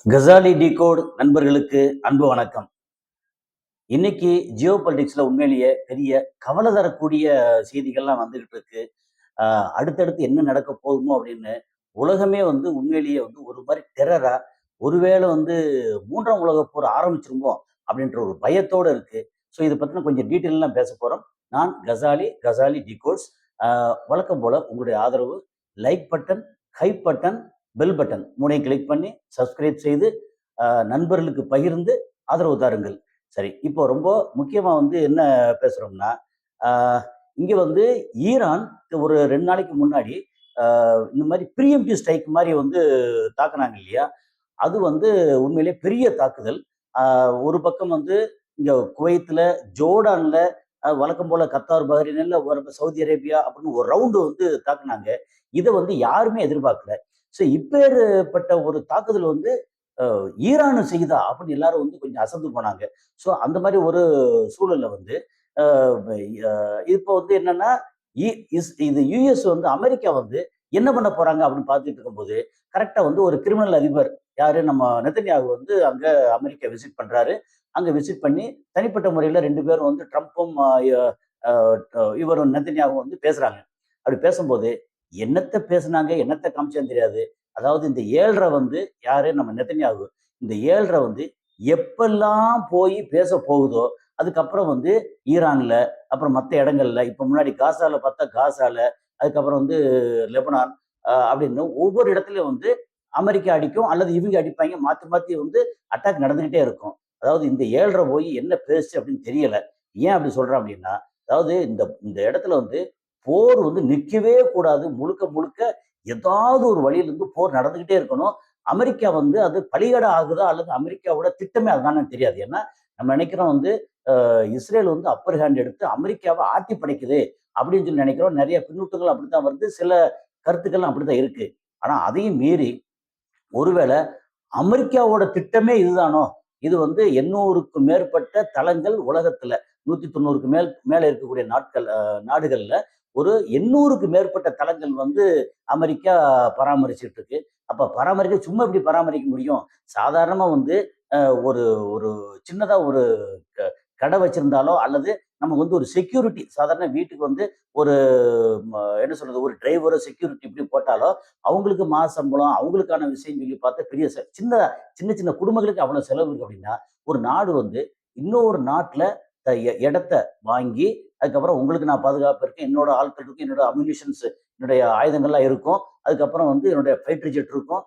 Ghazali decode நண்பர்களுக்கு அன்பு வணக்கம். இன்னைக்கு ஜியோ பொலிட்டிக்ஸ்ல உண்மையிலேயே பெரிய கவலை தரக்கூடிய செய்திகள்லாம் வந்துகிட்டு இருக்கு. அடுத்தடுத்து என்ன நடக்க போகுமோ அப்படின்னு உலகமே உண்மையிலேயே ஒரு மாதிரி டெரரா, ஒருவேளை மூன்றாம் உலகப் போர் ஆரம்பிச்சிருமோ அப்படின்ற ஒரு பயத்தோட இருக்கு. ஸோ இதை பத்தின கொஞ்சம் டீட்டெயிலாம் பேச போறோம். நான் கசாலி டிகோட்ஸ். வழக்கம் போல உங்களுடைய ஆதரவு, like button, hype button, bell button மூணையும் கிளிக் பண்ணி சப்ஸ்கிரைப் செய்து நண்பர்களுக்கு பகிர்ந்து ஆதரவு தாருங்கள். சரி, இப்போ ரொம்ப முக்கியமா என்ன பேசுறோம்னா, ஆஹ் இங்க ஈரான் ஒரு 2 நாளைக்கு முன்னாடி இந்த மாதிரி ப்ரீஎம்ப்டிவ் ஸ்ட்ரைக் மாதிரி தாக்குனாங்க இல்லையா? அது உண்மையிலேயே பெரிய தாக்குதல். ஒரு பக்கம் இங்க குவைத்துல, ஜோர்டான்ல, வழக்கம் போல கத்தார், பஹ்ரைன்ல, சவுதி அரேபியா அப்படின்னு ஒரு ரவுண்டு தாக்குனாங்க. இதை யாருமே எதிர்பார்க்கல. ஸோ இப்பேற்பட்ட ஒரு தாக்குதல் ஈரான் செய்தா அப்படின்னு எல்லாரும் கொஞ்சம் அசந்து போனாங்க. ஸோ அந்த மாதிரி ஒரு சூழல்ல அஹ், இப்போ என்னன்னா, இது யுஎஸ் அமெரிக்கா என்ன பண்ண போறாங்க அப்படின்னு பார்த்துட்டு இருக்கும்போது, கரெக்டா ஒரு கிரிமினல் அதிபர், யாரு, நம்ம நெத்தன்யாகு அங்க அமெரிக்கா விசிட் பண்றாரு. அங்க விசிட் பண்ணி தனிப்பட்ட முறையில ரெண்டு பேரும் ட்ரம்ப்பும் இவரும் நெத்தன்யாகு பேசுறாங்க. அப்படி பேசும்போது என்னத்த பேசுனாங்க, என்னத்த காமிச்சான்னு தெரியாது. அதாவது இந்த 7.5 யாரு, நம்ம நெத்தன்யாகு. இந்த 7.5 எப்பெல்லாம் போய் பேச போகுதோ, அதுக்கப்புறம் ஈரான்ல, அப்புறம் மற்ற இடங்கள்ல, இப்ப முன்னாடி காசால பார்த்தா காசால, அதுக்கப்புறம் லெபனான், அப்படின்னு ஒவ்வொரு இடத்துலயும் அமெரிக்கா அடிக்கும் அல்லது இவங்க அடிப்பாங்க, மாத்தி மாத்தி அட்டாக் நடந்துகிட்டே இருக்கும். அதாவது இந்த 7.5 போய் என்ன பேசுச்சு அப்படின்னு தெரியல. ஏன் அப்படி சொல்றேன் அப்படின்னா, அதாவது இந்த இந்த இடத்துல போர் நிற்கவே கூடாது. முழுக்க முழுக்க ஏதாவது ஒரு வழியில போர் நடந்துகிட்டே இருக்கணும். அமெரிக்கா அது பலிகடை ஆகுதா அல்லது அமெரிக்காவோட திட்டமே அதுதானே தெரியாது. ஏன்னா நம்ம நினைக்கிறோம் இஸ்ரேல் அப்பர் ஹேண்ட் எடுத்து அமெரிக்காவை ஆட்டி படைக்குது அப்படின்னு சொல்லி நினைக்கிறோம். நிறைய பின்னூட்டங்கள் அப்படித்தான் வருது, சில கருத்துக்கள்லாம் அப்படித்தான் இருக்கு. ஆனா அதையும் மீறி ஒருவேளை அமெரிக்காவோட திட்டமே இதுதானோ? இது 800க்கும் மேற்பட்ட தளங்கள் உலகத்துல, 190க்கு மேல இருக்கக்கூடிய நாடுகள்ல ஒரு 800க்கு மேற்பட்ட தளங்கள் அமெரிக்கா பராமரிச்சுட்டு இருக்கு. அப்ப பராமரிக்க சும்மா எப்படி பராமரிக்க முடியும்? சாதாரணமா ஒரு ஒரு சின்னதா ஒரு கடை வச்சிருந்தாலோ அல்லது நமக்கு ஒரு செக்யூரிட்டி, சாதாரண வீட்டுக்கு ஒரு என்ன சொல்றது, ஒரு டிரைவரோ செக்யூரிட்டி இப்படி போட்டாலோ அவங்களுக்கு மாச சம்பளம், அவங்களுக்கான விஷயம் சொல்லி பார்த்தா பெரிய சின்ன சின்ன சின்ன குடும்பங்களுக்கு அவ்வளவு செலவு இருக்கு. அப்படின்னா ஒரு நாடு இன்னொரு நாட்டுல இடத்த வாங்கி, அதுக்கப்புறம் உங்களுக்கு நான் பாதுகாப்பு இருக்கேன், என்னோட ஆட்கள் இருக்கும், என்னோட அம்யூனிஷன்ஸ், என்னுடைய ஆயுதங்கள்லாம் இருக்கும், அதுக்கப்புறம் என்னுடைய ஃபைட்டர் ஜெட் இருக்கும்,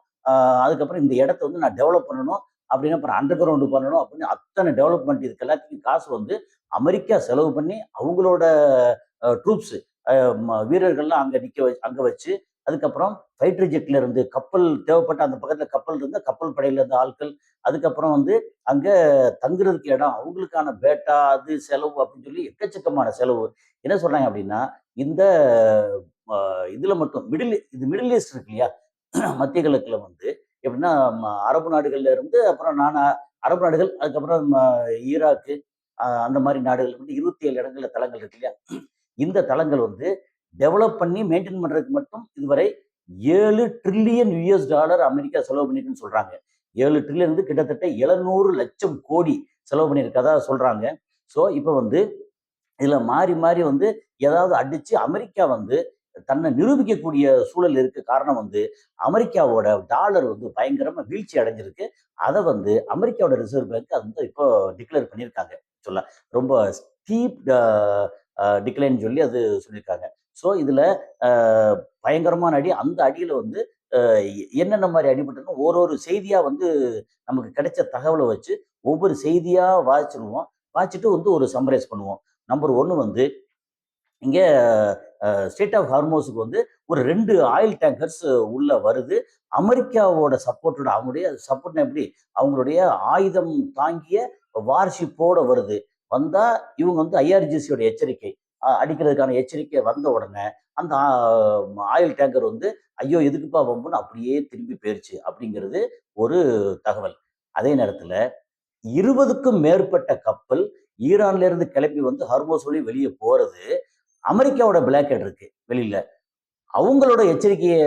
அதுக்கப்புறம் இந்த இடத்த நான் டெவலப் பண்ணணும், அப்படின்னு அப்புறம் அண்டர் கிரவுண்டு பண்ணணும் அப்படின்னு அத்தனை டெவலப்மெண்ட், இதுக்கு எல்லாத்துக்கும் காசு அமெரிக்கா செலவு பண்ணி அவங்களோட ட்ரூப்ஸ், வீரர்கள்லாம் அங்க வச்சு, அதுக்கப்புறம் ஃபைட்டர் ஜெட்ல இருந்து கப்பல் தேவைப்பட்ட அந்த பக்கத்துல கப்பல் இருந்து கப்பல் படையில இருந்த ஆட்கள், அதுக்கப்புறம் அங்க தங்குறதுக்கு இடம், அவங்களுக்கான பேட்டா, அது செலவு அப்படின்னு சொல்லி எக்கச்சக்கமான செலவு. என்ன சொல்றாங்க அப்படின்னா, இந்த இதுல மட்டும் மிடில் ஈஸ்ட் இருக்கு இல்லையா, மத்திய கிழக்குல எப்படின்னா அரபு நாடுகள்ல இருந்து, அப்புறம் அரபு நாடுகள், அதுக்கப்புறம் ஈராக்கு, அந்த மாதிரி நாடுகள் 27 இடங்கள்ல தளங்கள் இருக்கு இல்லையா. இந்த தளங்கள் டெவலப் பண்ணி மெயின்டைன் பண்றதுக்கு மட்டும் இதுவரை $7 ட்ரில்லியன் அமெரிக்கா செலவு பண்ணிருக்குன்னு சொல்றாங்க. 7 ட்ரில்லியன் கிட்டத்தட்ட 700 லட்சம் கோடி செலவு பண்ணியிருக்கதா சொல்றாங்க. ஸோ இப்போ இதுல மாறி மாறி ஏதாவது அடிச்சு அமெரிக்கா தன்னை நிரூபிக்கக்கூடிய சூழல் இருக்கு. காரணம் அமெரிக்காவோட டாலர் பயங்கரமா வீழ்ச்சி அடைஞ்சிருக்கு. அதை அமெரிக்காவோட ரிசர்வ் பேங்க் அது இப்போ டிக்ளேர் பண்ணியிருக்காங்க. சொல்ல ரொம்ப ஸ்டீப் டிக்ளைன் சொல்லி அது சொல்லியிருக்காங்க. ஸோ இதுல பயங்கரமான அடி. அந்த அடியில என்னென்ன மாதிரி அடிபட்டணும், ஒரு செய்தியா நமக்கு கிடைச்ச தகவலை வச்சு ஒவ்வொரு செய்தியா வாசிச்சிருவோம். வாசிச்சுட்டு ஒரு சம்மரைஸ் பண்ணுவோம். நம்பர் 1 இங்க ஸ்டேட் ஆஃப் ஹார்மோஸுக்கு ஒரு 2 ஆயில் டேங்கர்ஸ் உள்ள வருது. அமெரிக்காவோட சப்போர்ட்டோட, அவங்களுடைய சப்போர்ட்னா எப்படி, அவங்களுடைய ஆயுதம் தாங்கிய வார்ஷிப்போட வருது. வந்தா இவங்க ஐஆர்ஜிசியோட எச்சரிக்கை, அடிக்கிறதுக்கான எச்சரிக்கை வந்த உடனே அந்த ஆயில் டேங்கர் ஐயோ எதுக்குப்பா வம்புன்னு அப்படியே திரும்பி போயிருச்சு அப்படிங்கிறது ஒரு தகவல். அதே நேரத்துல 20க்கும் மேற்பட்ட கப்பல் ஈரான்ல இருந்து கிளம்பி ஹர்மோஸ் வழி வெளியே போறது. அமெரிக்காவோட பிளாக்கெட் இருக்கு வெளியில. அவங்களோட எச்சரிக்கையை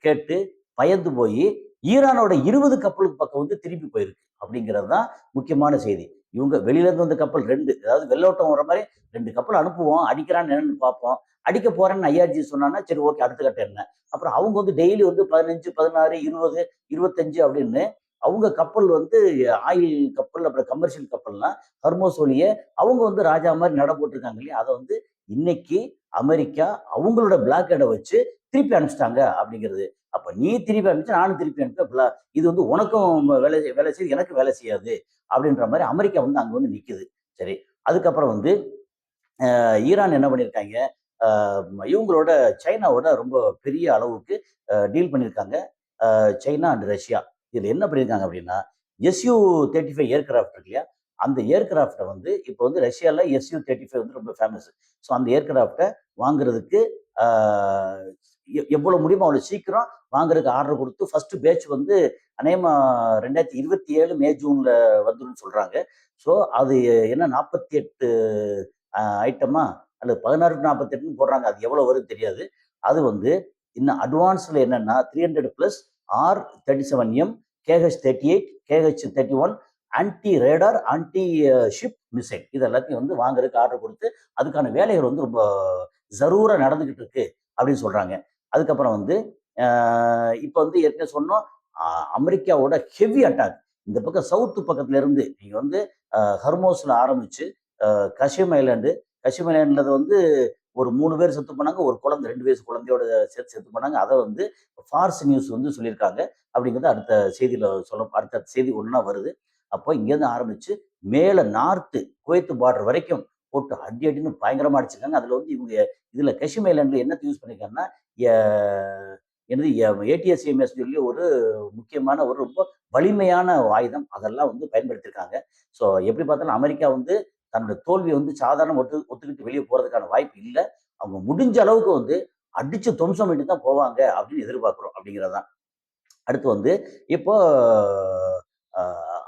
கேட்டு பயந்து போய் ஈரானோட 20 கப்பலுக்கு பக்கம் வந்து திருப்பி போயிருக்கு அப்படிங்கிறது தான் முக்கியமான செய்தி. இவங்க வெளியில இருந்து வந்த கப்பல் 2, அதாவது வெள்ளோட்டம் வர மாதிரி 2 கப்பல் அனுப்புவோம், அடிக்கிறான்னு என்னன்னு பார்ப்போம். அடிக்க போறேன்னு ஐஆர்ஜி சொன்னான்னா சரி ஓகே அடுத்த கட்டம் என்ன. அப்புறம் அவங்க வந்து டெய்லி வந்து 15, 16, 20, 25 அப்படின்னு அவங்க கப்பல் வந்து ஆயில் கப்பல் அப்புறம் கமர்ஷியல் கப்பல்லாம் ஹர்மோஸ் வழியே அவங்க வந்து ராஜா மாதிரி நட போட்டிருக்காங்க இல்லையா, அதை வந்து இன்னைக்கு அமெரிக்கா அவங்களோட பிளாக்கேடை வச்சு திருப்பி அனுப்பிச்சிட்டாங்க அப்படிங்கிறது. அப்ப நீ திருப்பி அனுப்பிச்சு நானும் திருப்பி அனுப்ப, இது வந்து உனக்கும் வேலை வேலை செய்யுது எனக்கு வேலை செய்யாது அப்படின்ற மாதிரி அமெரிக்கா வந்து அங்க வந்து நிக்குது. சரி, அதுக்கப்புறம் வந்து ஈரான் என்ன பண்ணியிருக்காங்க, இவங்களோட சைனாவோட ரொம்ப பெரிய அளவுக்கு டீல் பண்ணியிருக்காங்க. சைனா அண்ட் ரஷ்யா இதுல என்ன பண்ணியிருக்காங்க அப்படின்னா, SU-35 ஏர்கிராஃப்ட் இருக்கு இல்லையா, அந்த ஏர்கிராஃப்டை வந்து இப்போ வந்து ரஷ்யாவில் SU-35 வந்து ரொம்ப ஃபேமஸ். ஸோ அந்த ஏர்கிராஃப்டை வாங்குறதுக்கு எவ்வளவு முடியுமோ அவ்வளோ சீக்கிரம் வாங்குறதுக்கு ஆர்டர் கொடுத்து ஃபர்ஸ்ட் பேட்ச் வந்து அநேகமா 2027 மே ஜூன்ல வந்துடும் சொல்றாங்க. ஸோ அது என்ன 48 ஐட்டமா அல்லது 16-48 போடுறாங்க. அது எவ்வளவு வருது தெரியாது. அது வந்து இன்னும் அட்வான்ஸ்ல என்னன்னா 300+ R-37M, KH-38, KH-31 anti radar, anti ship missile இது எல்லாத்தையும் வந்து வாங்குறதுக்கு ஆர்டர் கொடுத்து அதுக்கான வேலைகள் வந்து ரொம்ப ஜரூரா நடந்துகிட்டு இருக்கு அப்படின்னு சொல்றாங்க. அதுக்கப்புறம் வந்து இப்போ வந்து ஏற்கனவே சொன்னோம், அமெரிக்காவோட ஹெவி அட்டாக் இந்த பக்கம் சவுத்து பக்கத்துல இருந்து நீங்க வந்து ஹர்மோஸ்ல ஆரம்பிச்சு கஷிம் ஐலாண்டு, கஷிம் ஐலாண்டுல வந்து ஒரு 3 பேர் செத்து போனாங்க, ஒரு குழந்தை 2 வயசு குழந்தையோட சேர்த்து செத்து போனாங்க. அதை வந்து ஃபார்ஸ் நியூஸ் வந்து சொல்லியிருக்காங்க அப்படிங்கிறது அடுத்த செய்தியில அடுத்த செய்தி ஒன்றா வருது. அப்போ இங்கேருந்து ஆரம்பிச்சு மேல நார்த்து குவைத் பார்டர் வரைக்கும் போட்டு அடி அடின்னு பயங்கரமா அடிச்சிருக்காங்க. அதுல வந்து இவங்க இதுல கஷிம் ஐலாண்ட்ல என்ன யூஸ் பண்ணிருக்காங்கன்னா, என்னது ATACMS சொல்லி ஒரு முக்கியமான ஒரு ரொம்ப வலிமையான ஆயுதம் அதெல்லாம் வந்து பயன்படுத்தியிருக்காங்க. ஸோ எப்படி பார்த்தாலும் அமெரிக்கா வந்து தன்னோட தோல்வியை வந்து சாதாரண ஒத்துக்கிட்டு வெளியே போறதுக்கான வாய்ப்பு இல்லை. அவங்க முடிஞ்ச அளவுக்கு வந்து அடிச்சு துவம்சம் பண்ணி தான் போவாங்க அப்படின்னு எதிர்பார்க்கிறோம் அப்படிங்கிறதான். அடுத்து வந்து இப்போ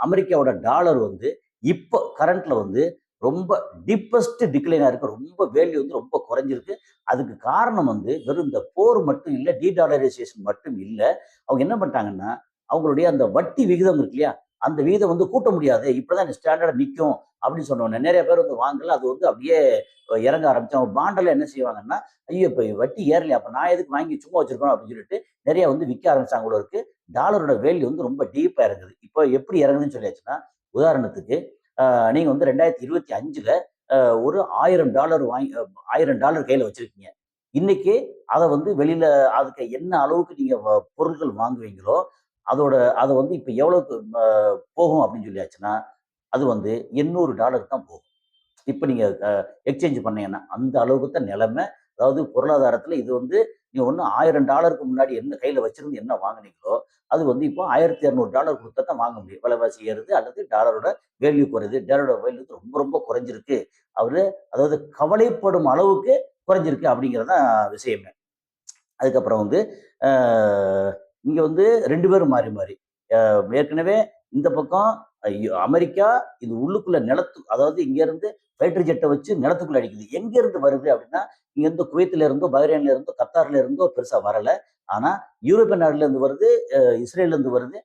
அமெரிக்காவோட டாலர் வந்து இப்போ கரண்ட்ல வந்து ரொம்ப டீப்பஸ்ட் டிக்ளைனா இருக்கு. ரொம்ப வேல்யூ வந்து ரொம்ப குறைஞ்சிருக்கு. அதுக்கு காரணம் வந்து வெறும் இந்த போர் மட்டும் இல்லை, டீடாலரைசேஷன் மட்டும் இல்லை. அவங்க என்ன பண்ணிட்டாங்கன்னா, அவங்களுடைய அந்த வட்டி விகிதம் இருக்கு இல்லையா, அந்த விகிதம் வந்து கூட்ட முடியாது. இப்பதான் ஸ்டாண்டர்டா நிற்கும் அப்படின்னு சொன்னோன்னே நிறைய பேர் வந்து வாங்கல. அது வந்து அப்படியே இறங்க ஆரம்பிச்சு அவங்க பாண்டெல்லாம் என்ன செய்வாங்கன்னா, ஐயோ இப்போ வட்டி ஏறலையா அப்ப நான் எதுக்கு வாங்கி சும்மா வச்சிருக்கணும் அப்படின்னு சொல்லிட்டு நிறைய வந்து விற்க ஆரம்பிச்சாங்க போல இருக்கு. டாலரோட வேல்யூ வந்து ரொம்ப டீப்பா இறங்குது. இப்போ எப்படி இறங்குதுன்னு சொல்லியாச்சுன்னா, உதாரணத்துக்கு நீங்க வந்து 2025ல ஒரு $1000 வாங்கி $1000 கையில வச்சிருக்கீங்க. இன்னைக்கு அதை வந்து வெளியில அதுக்கு என்ன அளவுக்கு நீங்க பொருட்கள் வாங்குவீங்களோ அதை வந்து இப்ப எவ்வளவுக்கு போகும் அப்படின்னு சொல்லியாச்சுன்னா, அது வந்து $800 தான் போகும். இப்ப நீங்க எக்ஸ்சேஞ்ச் பண்ணீங்கன்னா அந்த அளவுக்கு தான் நிலைமை. அதாவது பொருளாதாரத்துல இது வந்து நீங்க ஒண்ணு $1000 முன்னாடி என்ன கையில வச்சிருந்து என்ன வாங்குனீங்களோ, அது வந்து இப்போ $1200 குடுத்தா தான் வாங்க முடியும். விலைவாசி ஏறுது அல்லது டாலரோட வேல்யூ குறையுது. டாலரோட வேல்யூ ரொம்ப ரொம்ப குறைஞ்சிருக்கு. அவரு அதாவது கவலைப்படும் அளவுக்கு குறைஞ்சிருக்கு அப்படிங்கிறது தான் விஷயமே. அதுக்கப்புறம் வந்து அ இங்க வந்து 2 பேரும் மாறி மாறி ஏற்கனவே இந்த பக்கம் அமெரிக்கா இது உள்ளுக்குள்ள அதாவது இங்க இருந்து ஃபைட்டர் ஜெட்டை வச்சு நிலத்துக்குள்ள அடிக்குது. எங்க இருந்து வருது அப்படின்னா, இங்க இருந்து குவைத்துல இருந்தோ, பஹ்ரைன்ல இருந்தோ, கத்தார்ல இருந்தோ பெருசா வரல. ஆனா யூரோப்பியன் நாடுல இருந்து வருது, இஸ்ரேல்ல இருந்து வருது.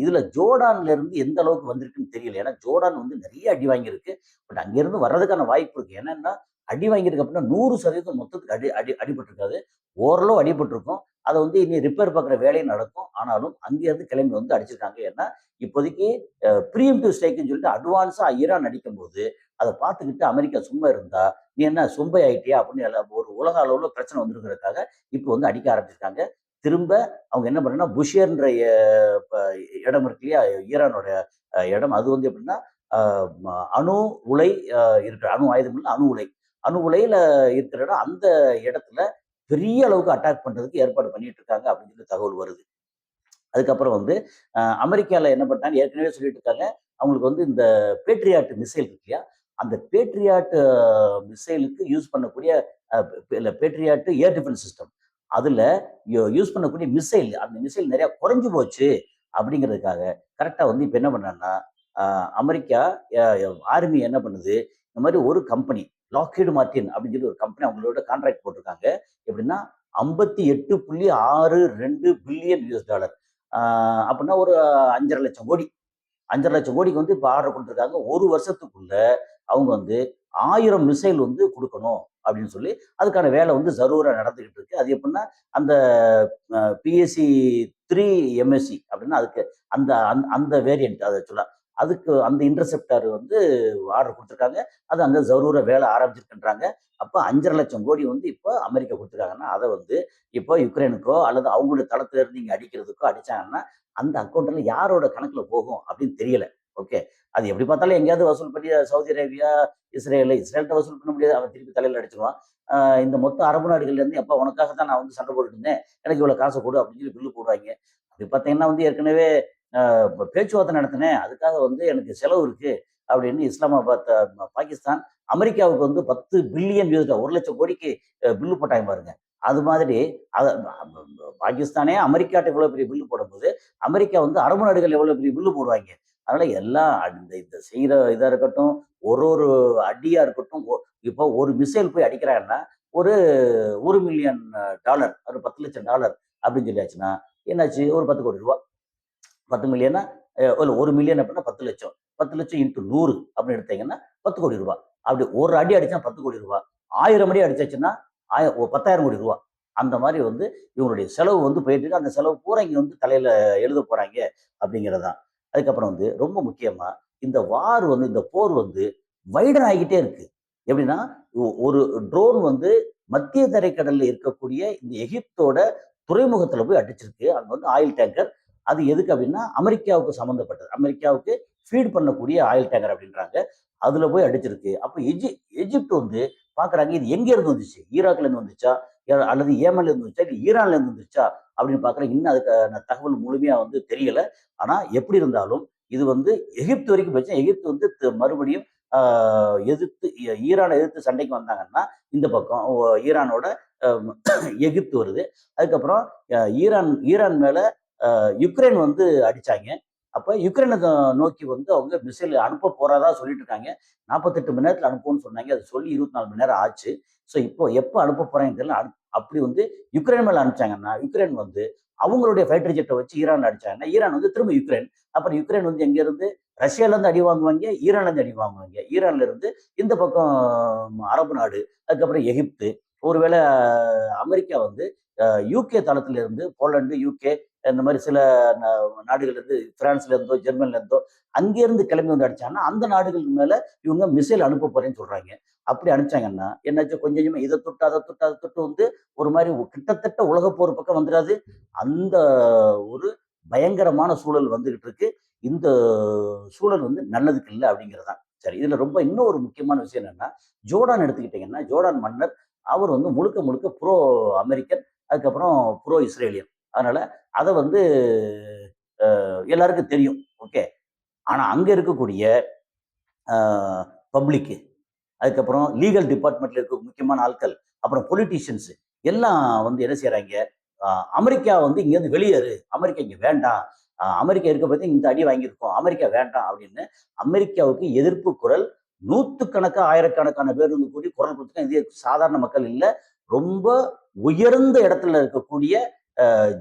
இதுல ஜோர்டான்ல இருந்து எந்த அளவுக்கு வந்திருக்குன்னு தெரியல. ஏன்னா ஜோர்டான் வந்து நிறைய அடி வாங்கியிருக்கு. பட் அங்க இருந்து வர்றதுக்கான வாய்ப்பு இருக்கு. ஏன்னா அடி வாங்கியிருக்கு அப்படின்னா 100% மொத்தத்துக்கு அடி அடி அடிபட்டிருக்காது. ஓரளவு அடிபட்டிருக்கும். அதை வந்து இனி ரிப்பேர் பார்க்குற வேலையும் நடக்கும். ஆனாலும் அங்கேருந்து கிளம்பி வந்து அடிச்சிருக்காங்க. ஏன்னா இப்போதைக்கு ப்ரீஎம்ப்டிவ் ஸ்ட்ரைக்குன்னு சொல்லிட்டு அட்வான்ஸா ஈரான் அடிக்கும்போது அதை பார்த்துக்கிட்டு அமெரிக்கா சும்மா இருந்தா, நீ என்ன சொம்பை ஆயிட்டியா அப்படின்னு ஒரு உலக அளவுல பிரச்சனை வந்துருங்கிறதுக்காக இப்போ வந்து அடிக்க ஆரம்பிச்சிருக்காங்க. திரும்ப அவங்க என்ன பண்ணா புஷேர்ன்ற இடம் இருக்கு இல்லையா, ஈரானோட இடம். அது வந்து எப்படின்னா அணு உலை இருக்கிற அணு ஆயுதம் இல்லை, அணு உலை. அணு உலையில இருக்கிற இடம். அந்த இடத்துல பெரிய அளவுக்கு அட்டாக் பண்றதுக்கு ஏற்பாடு பண்ணிட்டு இருக்காங்க அப்படின்னு சொல்லி தகவல் வருது. அதுக்கப்புறம் வந்து அமெரிக்கால என்ன பண்ணாங்க ஏற்கனவே சொல்லிட்டு இருக்காங்க, அவங்களுக்கு வந்து இந்த பேட்ரியாட் மிசைல் இருக்கு இல்லையா, அந்த பேட்ரியாட் மிசைலுக்கு யூஸ் பண்ணக்கூடிய பேட்ரியாட் ஏர் டிஃபென்ஸ் சிஸ்டம் அதுல யூஸ் பண்ணக்கூடிய மிசைல், அந்த மிசைல் நிறைய குறைஞ்சு போச்சு அப்படிங்கிறதுக்காக கரெக்டா வந்து இப்ப என்ன பண்ணாங்கன்னா, அமெரிக்கா ஆர்மி என்ன பண்ணுது, இந்த மாதிரி ஒரு கம்பெனி லாக்ஹீட் மார்டின் அப்படின்னு சொல்லி ஒரு கம்பெனி அவங்களோட கான்ட்ராக்ட் போட்டிருக்காங்க. எப்படின்னா $58.62 பில்லியன். அப்படின்னா ஒரு 5,50,000 கோடி. 5,50,000 கோடிக்கு வந்து இப்போ ஆர்டர் கொடுத்துருக்காங்க. ஒரு வருஷத்துக்குள்ள அவங்க வந்து 1000 மிசைல் வந்து கொடுக்கணும் அப்படின்னு சொல்லி அதுக்கான வேலை வந்து ஜரூரா நடந்துகிட்டு இருக்கு. அது எப்படின்னா அந்த பிஎஸ்சி 3 எம்எஸ்சி அப்படின்னா அதுக்கு அந்த அந்த வேரியன்ட் அது ஆக்சுவலா அதுக்கு அந்த இன்டர்செப்டார் வந்து ஆர்டர் கொடுத்துருக்காங்க. அது அங்கே ஜரூரா வேலை ஆரம்பிச்சிருக்குன்றாங்க. அப்போ 5,50,000 கோடி வந்து இப்போ அமெரிக்கா கொடுத்துருக்காங்கன்னா அதை வந்து இப்போ யுக்ரைனுக்கோ அல்லது அவங்களுடைய தளத்துல இருந்து இங்கே அடிக்கிறதுக்கோ அடிச்சாங்கன்னா அந்த அக்கௌண்ட்ல யாரோட கணக்குல போகும் அப்படின்னு தெரியல. ஓகே. அது எப்படி பார்த்தாலும் எங்கேயாவது வசூல் பண்ணி சவுதி அரேபியா, இஸ்ரேல்கிட்ட வசூல் பண்ண முடியாது. அவன் திருப்பி தலையில அடிச்சிருவான். இந்த மொத்த அரபு நாடுகள்ல இருந்து எப்ப உனக்காக தான் நான் வந்து சண்டை போட்டுட்டு இருந்தேன். எனக்கு இவ்வளவு காசை கொடு அப்படின்னு சொல்லி பில்லு போடுவாங்க. அப்படி பார்த்தீங்கன்னா வந்து ஏற்கனவே பேச்சுவார்த்தை நடத்தினேன். அதுக்காக வந்து எனக்கு செலவு இருக்கு அப்படின்னு இஸ்லாமாபாத் பாகிஸ்தான் அமெரிக்காவுக்கு வந்து 10 பில்லியன் யூஎஸ் $1,00,000 கோடிக்கு பில்லு போட்டாங்க பாருங்க. அது மாதிரி அத பாகிஸ்தானே அமெரிக்காட்ட இவ்வளவு பெரிய பில்லு போடும்போது அமெரிக்கா வந்து அரபு நாடுகள் எவ்வளவு பெரிய பில்லு போடுவாங்க. அதனால எல்லாம் இந்த இந்த செய்யற இதா இருக்கட்டும், ஒரு ஒரு அடியா இருக்கட்டும், இப்போ ஒரு மிசைல் போய் அடிக்கிறாங்கன்னா ஒரு $1,000,000 ஒரு $10,00,000 அப்படின்னு சொல்லியாச்சுன்னா என்னாச்சு ஒரு 10 கோடி ரூபாய். 10 மில்லியனா இல்ல 1 மில்லியன் அப்படின்னா 10 லட்சம். 10 லட்சம் இன்ட்டு 100 அப்படின்னு எடுத்தீங்கன்னா 10 கோடி ரூபாய். அப்படி ஒரு அடி அடிச்சா 10 கோடி ரூபாய். 1000 அடி அடிச்சாச்சுன்னா 10,000 கோடி ரூபாய். அந்த மாதிரி வந்து இவங்களுடைய செலவு வந்து போயிட்டு இருக்கு. அந்த செலவு பூரா இங்க வந்து தலையில எழுத போறாங்க அப்படிங்கிறதான். அதுக்கப்புறம் வந்து ரொம்ப முக்கியமா இந்த வார் வந்து இந்த போர் வந்து வைடன் ஆகிக்கிட்டே இருக்கு. எப்படின்னா ஒரு ட்ரோன் வந்து மத்திய தரைக்கடல்ல இருக்கக்கூடிய இந்த எகிப்தோட துறைமுகத்துல போய் அடிச்சிருக்கு. அங்க வந்து ஆயில் டேங்கர். அது எதுக்கு அப்படின்னா அமெரிக்காவுக்கு சம்மந்தப்பட்டது. அமெரிக்காவுக்கு ஃபீட் பண்ணக்கூடிய ஆயில் டேங்கர் அப்படின்றாங்க. அதுல போய் அடிச்சிருக்கு. அப்ப எஜிப்ட் வந்து பாக்குறாங்க இது எங்க இருந்து வந்துச்சு? ஈராக்ல இருந்து வந்துச்சா? அல்லது ஏமன்ல இருந்து வந்துச்சா? இல்ல ஈரான்ல இருந்து வந்துச்சா? அப்படின்னு பாக்குறேன். இன்னும் அதுக்கான தகவல் முழுமையா வந்து தெரியல. ஆனா எப்படி இருந்தாலும் இது வந்து எகிப்து வரைக்கும் போச்சு. எகிப்து வந்து மறுபடியும் எதிர்த்து ஈரானை எதிர்த்து சண்டைக்கு வந்தாங்கன்னா இந்த பக்கம் ஈரானோட எகிப்து வருது. அதுக்கப்புறம் ஈரான் ஈரான் மேல யுக்ரைன் வந்து அடிச்சாங்க. அப்ப யுக்ரைனை நோக்கி வந்து அவங்க மிசைல் அனுப்ப போறதா சொல்லிட்டு இருக்காங்க. 48 மணி நேரத்துல அனுப்புவோம்னு சொன்னாங்க. அது சொல்லி 24 மணி நேரம் ஆச்சு. ஸோ இப்போ எப்போ அனுப்ப போறாங்கன்னு தெரியல. அப்படி வந்து யுக்ரைன் மேல அனுப்பிச்சாங்கன்னா யுக்ரைன் வந்து அவங்களுடைய ஃபைட்டர் ஜெட்டை வச்சு ஈரான் அடிச்சாங்கன்னா ஈரான் வந்து திரும்ப யுக்ரைன். அப்புறம் யுக்ரைன் வந்து எங்க இருந்து ரஷ்யால இருந்து அடி வாங்குவாங்க, ஈரான்ல இருந்து அடி வாங்குவாங்க. ஈரான்ல இருந்து இந்த பக்கம் அரபு நாடு, அதுக்கப்புறம் எகிப்து, ஒருவேளை அமெரிக்கா வந்து யூகே தளத்துல இருந்து போலந்து, யூகே இந்த மாதிரி சில நாடுகள்ல இருந்து பிரான்ஸ்ல இருந்தோ ஜெர்மன்ல இருந்தோ அங்கிருந்து கிளம்பி வந்து அடிச்சாங்கன்னா அந்த நாடுகளுக்கு மேல இவங்க மிசைல் அனுப்ப போறேன்னு சொல்றாங்க. அப்படி அனுப்பிச்சாங்கன்னா என்னாச்சும் கொஞ்சம் கொஞ்சமா இதை தொட்டு அதை தொட்டு அதை தொட்டு வந்து ஒரு மாதிரி கிட்டத்தட்ட உலக போர் பக்கம் வந்துடாது. அந்த ஒரு பயங்கரமான சூழல் வந்துகிட்டு இருக்கு. இந்த சூழல் வந்து நல்லதுக்கு இல்லை அப்படிங்கிறதான். சரி, இதுல ரொம்ப இன்னும் ஒரு முக்கியமான விஷயம் என்னன்னா ஜோர்டான் எடுத்துக்கிட்டீங்கன்னா ஜோர்டான் மன்னர் அவர் வந்து முழுக்க முழுக்க ப்ரோ அமெரிக்கன், அதுக்கப்புறம் ப்ரோ இஸ்ரேலியன். அதனால அதை வந்து எல்லாருக்கும் தெரியும். ஓகே. ஆனா அங்க இருக்கக்கூடிய பப்ளிக், அதுக்கப்புறம் லீகல் டிபார்ட்மெண்ட்ல இருக்க முக்கியமான ஆட்கள், அப்புறம் பொலிட்டீஷியன்ஸ் எல்லாம் வந்து என்ன செய்யறாங்க, அமெரிக்கா வந்து இங்க இருந்து வெளியேறு, அமெரிக்கா இங்க வேண்டாம், அமெரிக்கா இருக்க பத்தி இந்த அடி வாங்கியிருக்கோம், அமெரிக்கா வேண்டாம் அப்படின்னு அமெரிக்காவுக்கு எதிர்ப்பு குரல் நூத்துக்கணக்கா ஆயிரக்கணக்கான பேர் வந்து கூடி குரல் கொடுத்துருக்காங்க. இது சாதாரண மக்கள் இல்ல, ரொம்ப உயர்ந்த இடத்துல இருக்கக்கூடிய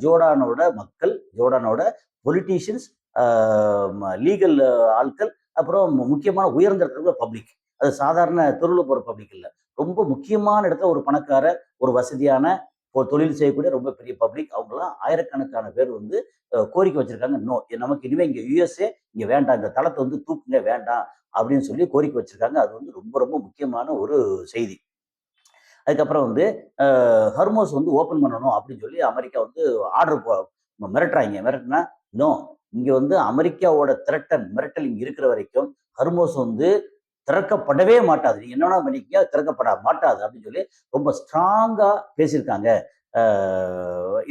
ஜோர்டானோட மக்கள், ஜோர்டானோட பொலிட்டீஷியன்ஸ், லீகல் ஆட்கள், அப்புறம் முக்கியமான உயர்ந்த இடத்துல பப்ளிக். அது சாதாரண தெருவில் போற பப்ளிக் இல்ல. ரொம்ப முக்கியமான இடத்துல ஒரு பணக்கார, ஒரு வசதியான, ஒரு தொழில் செய்யக்கூடிய ரொம்ப பெரிய பப்ளிக். அவங்கலாம் ஆயிரக்கணக்கான பேர் வந்து கோரிக்கை வச்சிருக்காங்க. நோ, நமக்கு இனிமே இங்க யுஎஸ்ஏ இங்க வேண்டாம், இந்த தளத்தை வந்து தூக்குங்க வேண்டாம் அப்படின்னு சொல்லி கோரிக்கை வச்சிருக்காங்க. அது வந்து ரொம்ப ரொம்ப முக்கியமான ஒரு செய்தி. அதுக்கப்புறம் வந்து ஹர்மோஸ் வந்து ஓப்பன் பண்ணணும் அப்படின்னு சொல்லி அமெரிக்கா வந்து ஆர்டர் மிரட்டுறாங்க. மிரட்டுனா நோ, இங்க வந்து அமெரிக்காவோட மிரட்டல் இங்க இருக்கிற வரைக்கும் ஹர்மோஸ் வந்து திறக்கப்படவே மாட்டாது. நீங்க என்ன வேணா பண்ணிக்கங்க, திறக்கப்பட மாட்டாது அப்படின்னு சொல்லி ரொம்ப ஸ்ட்ராங்கா பேசியிருக்காங்க.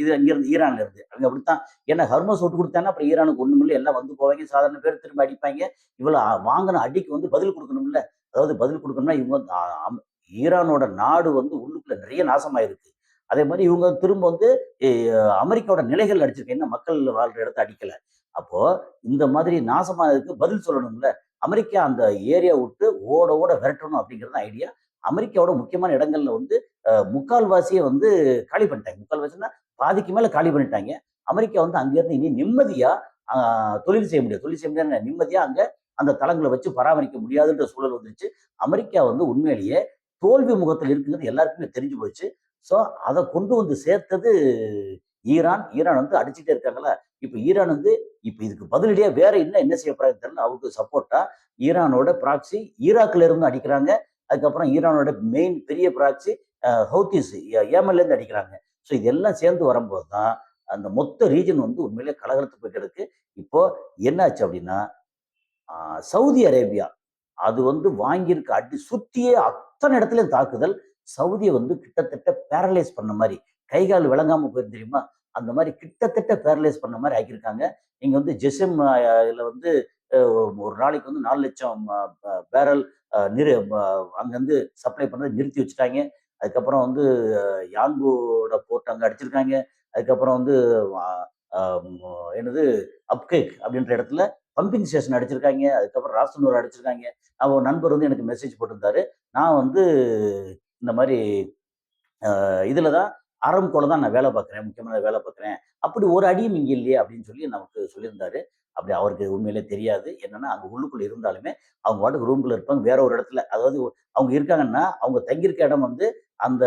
இது இங்கிருந்து ஈரான்ல இருந்து அவங்க அப்படித்தான். ஏன்னா ஹர்மோஸ் விட்டு கொடுத்தாங்கன்னா அப்புறம் ஈரானுக்கு ஒண்ணுமில்ல, எல்லாம் வந்து போவாங்க, சாதாரண பேர் திரும்ப அடிப்பாங்க. இவ்வளவு வாங்கின அடிக்கு வந்து பதில் கொடுக்கணும்ல. அதாவது பதில் கொடுக்கணும்னா இவங்க ஈரானோட நாடு வந்து உள்ளுக்குள்ள நிறைய நாசமாயிருக்கு. அதே மாதிரி இவங்க திரும்ப வந்து அமெரிக்காவோட நிலைகள் அடிச்சிருக்க, என்ன மக்கள் வாழ்ற இடத்த அடிக்கல. அப்போ இந்த மாதிரி நாசமானதுக்கு பதில் சொல்லணும்ல. அமெரிக்கா அந்த ஏரியா விட்டு ஓட ஓட விரட்டணும் அப்படிங்கிறது ஐடியா. அமெரிக்காவோட முக்கியமான இடங்கள்ல வந்து முக்கால்வாசியை வந்து காலி பண்ணிட்டாங்க. முக்கால்வாசின்னா பாதிக்கு மேல காலி பண்ணிட்டாங்க. அமெரிக்கா வந்து அங்கிருந்து இனி நிம்மதியா தொழில் செய்ய முடியாது. தொழில் செய்ய முடியாது, நிம்மதியா அங்க அந்த தளங்களை வச்சு பராமரிக்க முடியாதுன்ற சூழல் வந்துருச்சு. அமெரிக்கா வந்து உண்மையிலேயே தோல்வி முகத்தில் இருக்குங்கிறது எல்லாருக்குமே தெரிஞ்சு போச்சு. ஸோ அத கொண்டு வந்து சேர்த்தது ஈரான். ஈரான் வந்து அடிச்சுட்டே இருக்காங்களா, இப்ப ஈரான் வந்து இப்ப இதுக்கு பதிலடியா வேற என்ன செய்ய போறாங்கன்னு தெரியல. அவருக்கு சப்போர்ட்டா ஈரானோட ப்ராக்ஸி ஈராக்ல இருந்து அடிக்கிறாங்க. அதுக்கப்புறம் ஈரானோட மெயின் பெரிய ப்ராக்ஸி ஹவுத்திஸ் ஏமன்ல இருந்து அடிக்கிறாங்க. ஸோ இதெல்லாம் சேர்ந்து வரும்போது தான் அந்த மொத்த ரீஜன் வந்து உண்மையிலே கலகலத்து போய் கிடக்கு. இப்போ என்னாச்சு அப்படின்னா, சவுதி அரேபியா அது வந்து வாங்கியிருக்க அடி சுத்தியே அத்தனை இடத்துலயும் தாக்குதல். சவுதிய வந்து கிட்டத்தட்ட பேரலைஸ் பண்ண மாரி, கை, கால் விளங்காம போயிரும் தெரியுமா? அந்த மாரி கிட்டத்தட்ட பேரலைஸ் பண்ண மாரி ஆக்கியிருக்காங்க. நீங்க வந்து ஜெசிம் இதுல வந்து அ ஒரு நாளைக்கு வந்து 4,00,000 பேரல் நிறு அங்கருந்து சப்ளை பண்றத நிறுத்தி வச்சுட்டாங்க. அதுக்கப்புறம் வந்து யான்போட போர்ட் அங்க அடிச்சிருக்காங்க. அதுக்கப்புறம் வந்து அ அ என்னது அப்கேக் அப்படின்ற இடத்துல பம்பிங் ஸ்டேஷன் அடிச்சிருக்காங்க. அதுக்கப்புறம் ராசனூர் அடிச்சிருக்காங்க. ஒரு நண்பர் வந்து எனக்கு மெசேஜ் போட்டிருந்தாரு. நான் வந்து இந்த மாரி இதுல தான் ஆரம்கோல தான் நான் வேலை பார்க்குறேன். முக்கியமான வேலை பார்க்குறேன். அப்படி ஒரு அடியும் இங்க இல்லையே அப்படின்னு சொல்லி நமக்கு சொல்லியிருந்தாரு. அப்படி அவருக்கு உண்மையிலே தெரியாது. என்னன்னா, அங்க உள்ளுக்குள்ள இருந்தாலுமே அவங்க பாட்டுக்கு ரூம்குள்ள இருப்பாங்க. வேற ஒரு இடத்துல அதாவது அவங்க இருக்காங்கன்னா, அவங்க தங்கியிருக்க இடம் வந்து அந்த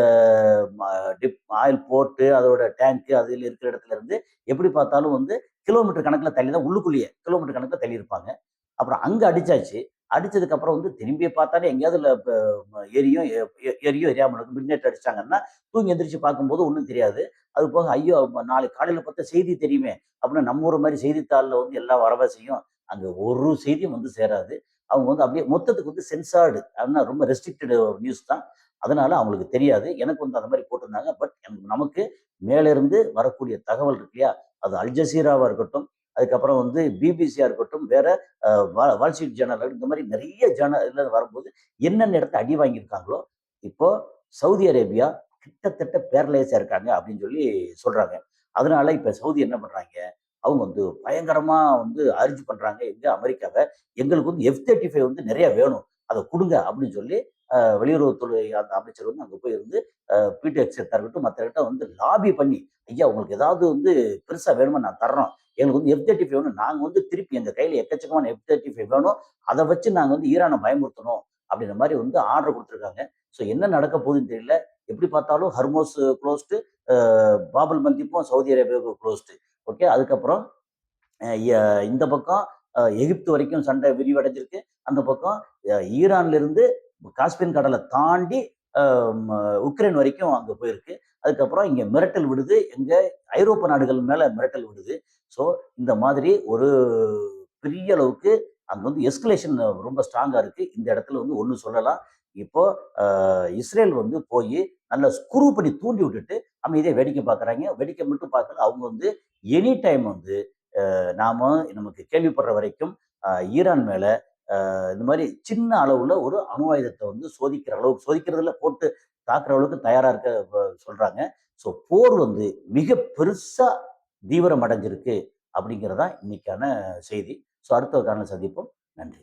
ம டிப் ஆயில் போர்ட்டு, அதோட டேங்க் அதில இருக்கிற இடத்துல இருந்து எப்படி பார்த்தாலும் வந்து கிலோமீட்டர் கணக்குல தள்ளி தான் உள்ளுக்குள்ளேயே கிலோமீட்டர் கணக்குல தள்ளி இருப்பாங்க. அப்புறம் அங்க அடிச்சாச்சு. அடிச்சதுக்கு அப்புறம் வந்து திரும்பி பார்த்தாலே எங்கேயாவது எரியும் எரியும் எரியாம இருக்கும். மிட்நைட் அடிச்சாங்கன்னா, தூங்கி எந்திரிச்சு பார்க்கும்போது ஒண்ணும் தெரியாது. அது போக ஐயோ! நாளைக்கு காலையில பார்த்தா செய்தி தெரியுமே! அப்படின்னு நம்ம ஊர் மாரி செய்தித்தாள்ல வந்து எல்லாம் வரவா செய்யும். அங்க ஒரு செய்தியும் வந்து சேராது. அவங்க வந்து அப்படியே மொத்தத்துக்கு வந்து சென்சார்டு அப்படின்னா ரொம்ப ரெஸ்ட்ரிக்டட் நியூஸ் தான். அதனால அவங்களுக்கு தெரியாது. எனக்கு வந்து அந்த மாரி போட்டிருந்தாங்க. பட் நமக்கு மேல இருந்து வரக்கூடிய தகவல் இருக்கு இல்லையா? அது அல் ஜசீராவா இருக்கட்டும், அதுக்கப்புறம் வந்து பிபிசியா இருக்கட்டும், வேற வால் ஸ்ட்ரீட் ஜேர்னல் இந்த மாதிரி நிறைய ஜேர்னல் வரும்போது என்னென்ன இடத்துல அடி வாங்கியிருக்காங்களோ, இப்போ சவுதி அரேபியா கிட்டத்தட்ட பேரலைஸா இருக்காங்க அப்படின்னு சொல்லி சொல்றாங்க. அதனால இப்ப சவுதி என்ன பண்றாங்க, அவங்க வந்து பயங்கரமா வந்து அர்ஜ் பண்றாங்க எங்க அமெரிக்காவ. எங்களுக்கு வந்து F-35 வந்து நிறைய வேணும். அத குடுங்க அப்படின்னு சொல்லி வெளியுறவுத்துறை அந்த அமைச்சர் வந்து அங்க போய் இருந்து பிடிஎக்ஸ் இருக்கட்டும், மத்தவங்ககிட்ட வந்து லாபி பண்ணி, ஐயா உங்களுக்கு ஏதாவது வந்து பெருசா வேணுமா நான் தர்றோம். எங்களுக்கு வந்து F-35 வேணும். நாங்க வந்து திருப்பி எங்க கையில எக்கச்சக்கமான F-35 வேணும். அத வச்சு நாங்க வந்து ஈரான பயமுறுத்தணும். அப்படின்ற மாரி வந்து ஆர்டர் குடுத்துருக்காங்க. ஸோ என்ன நடக்க போகுதுன்னு தெரியல. எப்படி பார்த்தாலும் ஹர்மோஸ் குளோஸ்டு, அ பாபல் மந்திப்பும் சவுதி அரேபியாவுக்கு குளோஸ்டு. ஓகே. அதுக்கப்புறம் அ எ இந்த பக்கம் எகிப்து வரைக்கும் சண்டை விரிவடைஞ்சிருக்கு. அந்த பக்கம் ஈரான்ல இருந்து காஸ்பியன் கடல தாண்டி அ ம உக்ரைன் வரைக்கும் அங்க போயிருக்கு. அதுக்கப்புறம் இங்க மிரட்டல் விடுது. எங்க ஐரோப்பா நாடுகள் மேல மிரட்டல் விடுது. ஸோ இந்த மாதிரி ஒரு பெரிய அளவுக்கு அங்க வந்து எஸ்கலேஷன் ரொம்ப ஸ்ட்ராங்கா இருக்கு. இந்த இடத்துல வந்து ஒண்ணு சொல்லலாம். இப்போ அ இஸ்ரேல் வந்து போயி நல்லா ஸ்க்ரூ பண்ணி தூண்டி விட்டுட்டு அமைதியா வேடிக்கை பார்க்குறாங்க. வேடிக்கை மட்டும் பார்க்கல. அவங்க வந்து எனி டைம் வந்து நாம நமக்கு கேள்விப்படுற வரைக்கும் ஈரான் மேல இந்த மாதிரி சின்ன அளவுல ஒரு அணு ஆயுதத்தை வந்து சோதிக்கிற அளவுக்கு சோதிக்கிறதுல போட்டு தாக்குற அளவுக்கு தயாரா இருக்க சொல்றாங்க. ஸோ போர் வந்து மிக பெருசா தீவிரம் அடைஞ்சிருக்கு அப்படிங்கிறதா இன்னைக்கான செய்தி. ஸோ அடுத்த ஒரு காரணம் சந்திப்போம். நன்றி.